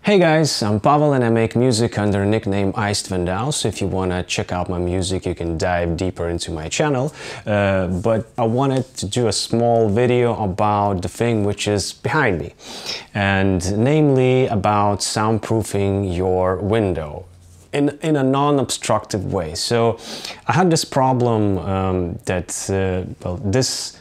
Hey guys, I'm Pavel and I make music under the nickname istwendau, so if you want to check out my music you can dive deeper into my channel. But I wanted to do a small video about the thing which is behind me, and namely about soundproofing your window in a non-obstructive way. So I had this problem that well,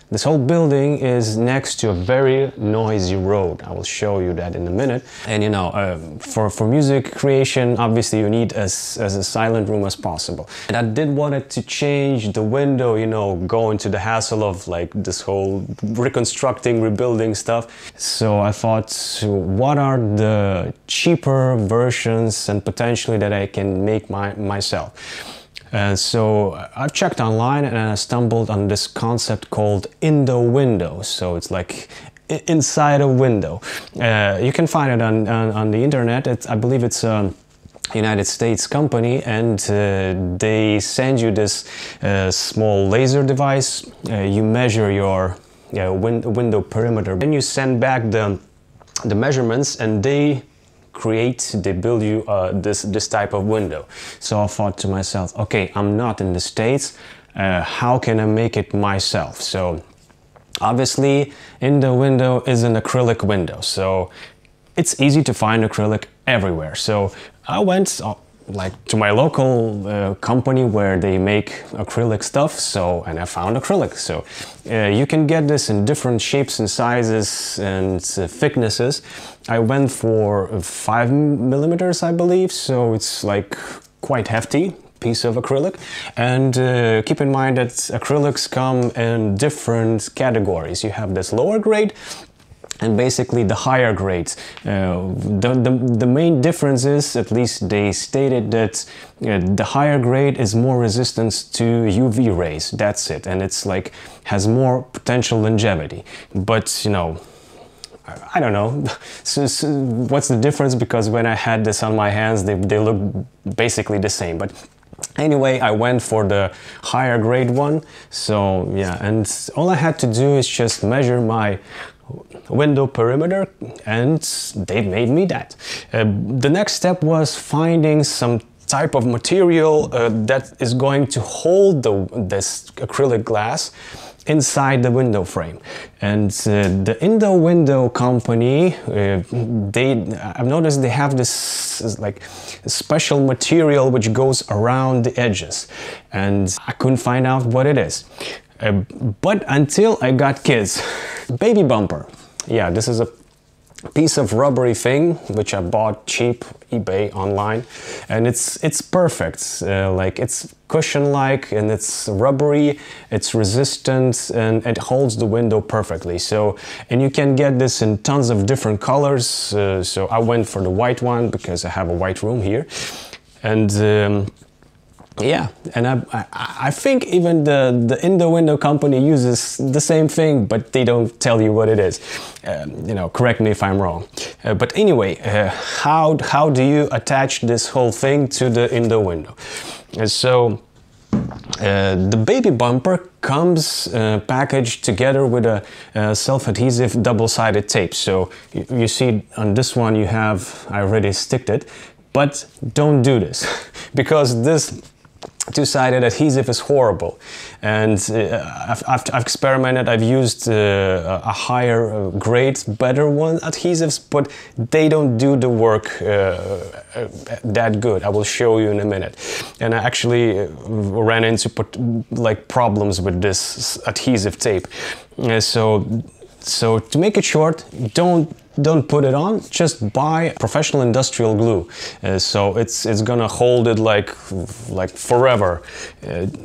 this whole building is next to a very noisy road. I will show you that in a minute. And you know, for music creation, obviously you need as a silent room as possible. And I did wanted to change the window, you know, go into the hassle of like this whole reconstructing, rebuilding stuff. So I thought, what are the cheaper versions and potentially that I can make myself? So I checked online and I stumbled on this concept called Indow window. So it's like inside a window. You can find it on the internet. I believe it's a United States company, and they send you this small laser device. You measure your window perimeter. Then you send back the measurements, and they build you this type of window. So I thought to myself, okay, I'm not in the States, how can I make it myself? So obviously Indow window is an acrylic window, so it's easy to find acrylic everywhere. So I went like to my local company where they make acrylic stuff, and I found acrylic. So you can get this in different shapes and sizes and thicknesses. I went for 5 millimeters, I believe, so it's like quite hefty piece of acrylic. And keep in mind that acrylics come in different categories. You have this lower grade and basically the higher grades. The main difference is, at least they stated, that the higher grade is more resistance to UV rays. That's it, and it's like has more potential longevity. But you know, I don't know so what's the difference, because when I had this on my hands they look basically the same. But anyway, I went for the higher grade one. So yeah, and all I had to do is just measure my window perimeter, and they made me that. The next step was finding some type of material that is going to hold this acrylic glass inside the window frame. And the Indow window company, I've noticed they have this like special material which goes around the edges, and I couldn't find out what it is. But until I got kids. Baby bumper. Yeah, this is a piece of rubbery thing which I bought cheap, eBay, online, and it's perfect. Like, it's cushion-like and it's rubbery, it's resistant, and it holds the window perfectly. So, and you can get this in tons of different colors. So I went for the white one because I have a white room here, and yeah, and I think even the Indow window company uses the same thing, but they don't tell you what it is. You know, correct me if I'm wrong. But anyway, how do you attach this whole thing to the Indow window? So the baby bumper comes packaged together with a self-adhesive double-sided tape. So you see on this one you have, I already sticked it, but don't do this because this two-sided adhesive is horrible, and I've experimented. I've used a higher grade, better adhesives, but they don't do the work that good. I will show you in a minute. And I actually ran into like problems with this adhesive tape. So to make it short, don't put it on, just buy professional industrial glue. So it's gonna hold it like forever.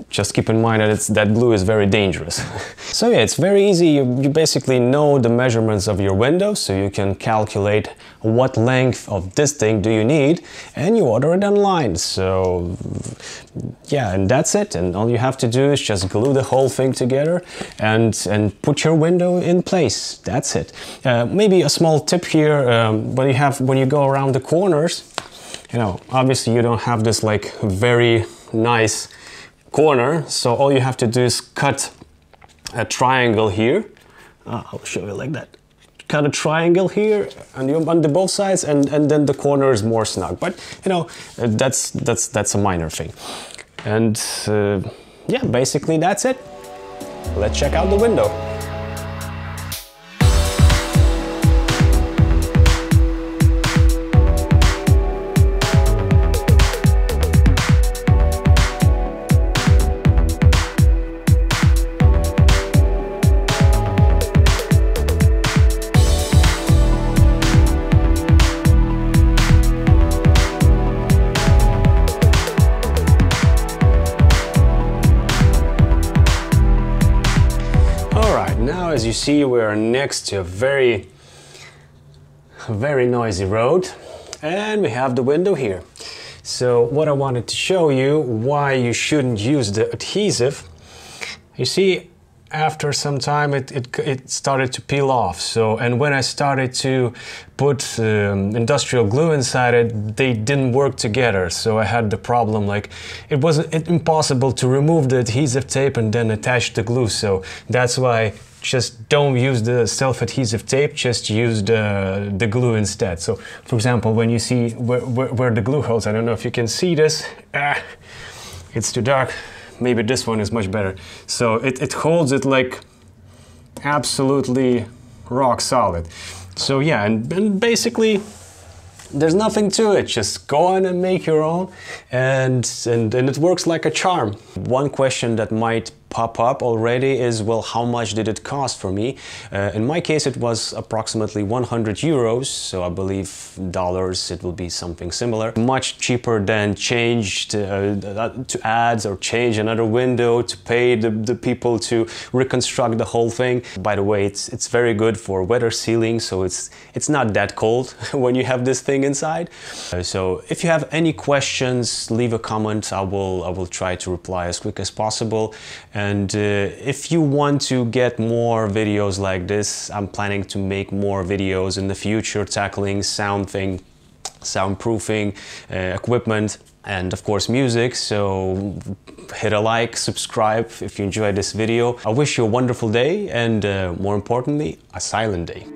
Just keep in mind that that glue is very dangerous. So yeah, it's very easy. You basically know the measurements of your window, so you can calculate what length of this thing do you need, and you order it online. So yeah, and that's it. And all you have to do is just glue the whole thing together and put your window in place. That's it. Maybe a small tip here, when you go around the corners, you know, obviously you don't have this like very nice corner, so all you have to do is cut a triangle here. I'll show you like that. cut a triangle here on the both sides, and then the corner is more snug. But you know, that's a minor thing. And yeah, basically that's it. Let's check out the window. Now, as you see, we are next to a very noisy road, and we have the window here. So what I wanted to show you, why you shouldn't use the adhesive. You see, after some time it started to peel off. So, and when I started to put industrial glue inside it, they didn't work together. So I had the problem, like it was impossible to remove the adhesive tape and then attach the glue. So that's why just don't use the self-adhesive tape, just use the glue instead. So for example, when you see where the glue holds, I don't know if you can see this, it's too dark. Maybe this one is much better. So it holds it like absolutely rock solid. So yeah, and basically there's nothing to it. Just go on and make your own, and it works like a charm. One question that might pop up already is, well, how much did it cost for me? In my case, it was approximately 100 euros, so I believe dollars it will be something similar. Much cheaper than change to ads or change another window, to pay the people to reconstruct the whole thing. By the way, it's very good for weather sealing, so it's not that cold when you have this thing inside. So if you have any questions, leave a comment. I will try to reply as quick as possible. And if you want to get more videos like this, I'm planning to make more videos in the future tackling soundproofing, equipment, and of course music. So hit a like, subscribe if you enjoyed this video. I wish you a wonderful day, and more importantly, a silent day.